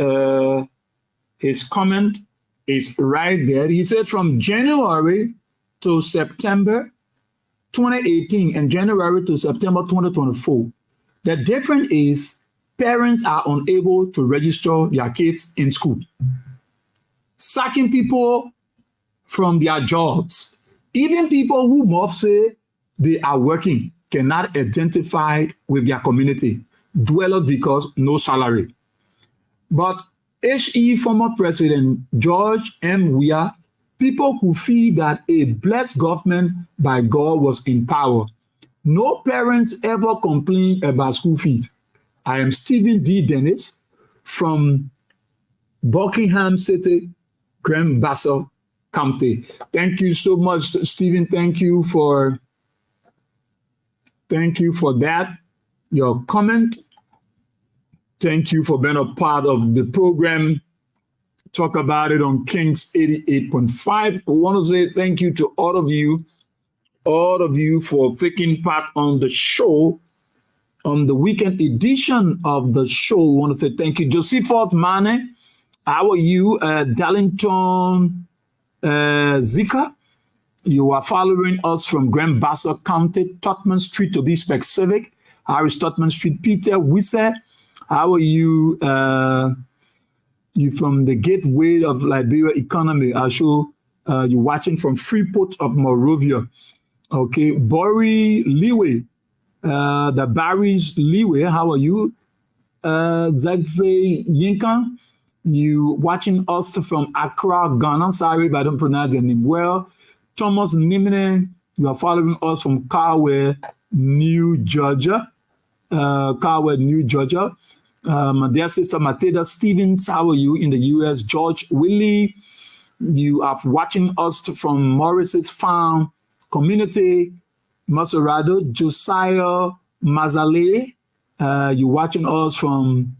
His comment is right there. He said from January to September 2018 and January to September 2024, the difference is parents are unable to register their kids in school, sacking people from their jobs. Even people who must say they are working cannot identify with their community, dwellers because no salary. But HE former President George M. Weah, people who feel that a blessed government by God was in power. No parents ever complain about school fees. I am Stephen D. Dennis from Buckingham City, Grand Bassa County. Thank you so much, Stephen. Thank you for that. Your comment. Thank you for being a part of the program. Talk about it on Kings 88.5. I want to say thank you to all of you for taking part on the show, on the weekend edition of the show. I want to say thank you. Josephus Mane, how are you? Darlington Zika, you are following us from Grand Bassa County, Totman Street to be specific. Harry Stotman Street. Peter Wisse, how are you? You from the gateway of Liberia economy. I show you're watching from Freeport of Monrovia. Okay, Bori Liwe, the Barry's Liwe, how are you? Zagze Yinka, you watching us from Accra, Ghana. Sorry if I don't pronounce your name well. Thomas Niminen, you are following us from Carway, New Georgia. New Georgia. My dear sister Matilda Stevens, how are you in the US? George Willie, you are watching us from Morris's Farm Community, Maserado. Josiah Mazale, you're watching us from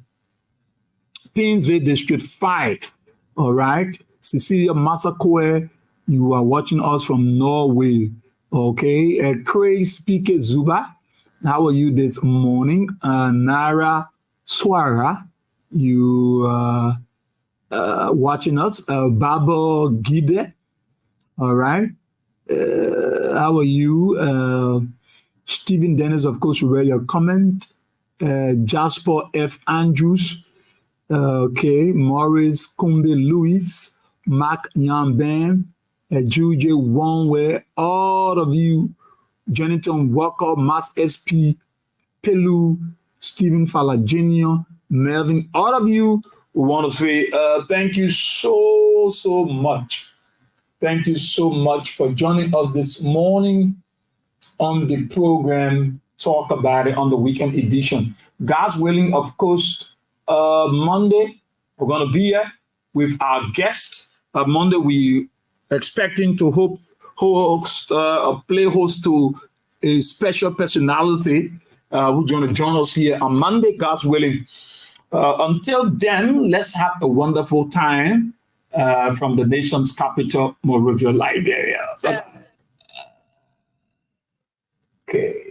Painesville District 5. All right. Cecilia Masakwe, you are watching us from Norway. Okay. Craig Speaker Zuba, how are you this morning? Nara Swara, you watching us. Baba Gide, all right. How are you? Stephen Dennis, of course, you read your comment. Jasper F. Andrews, okay. Maurice Kunde Lewis, Mark Yamban, Juju Wongwe, all of you, Jonathan Walker, Mass SP, Pelu, Stephen Fala Jr., Melvin, all of you, we want to say thank you so much. Thank you so much for joining us this morning on the program Talk About It on the weekend edition. God's willing, of course, Monday, we're going to be here with our guest. Monday, we expecting to play host to a special personality who's going to join us here on Monday, God's willing. Until then, let's have a wonderful time from the nation's capital, Monrovia, Liberia. Okay.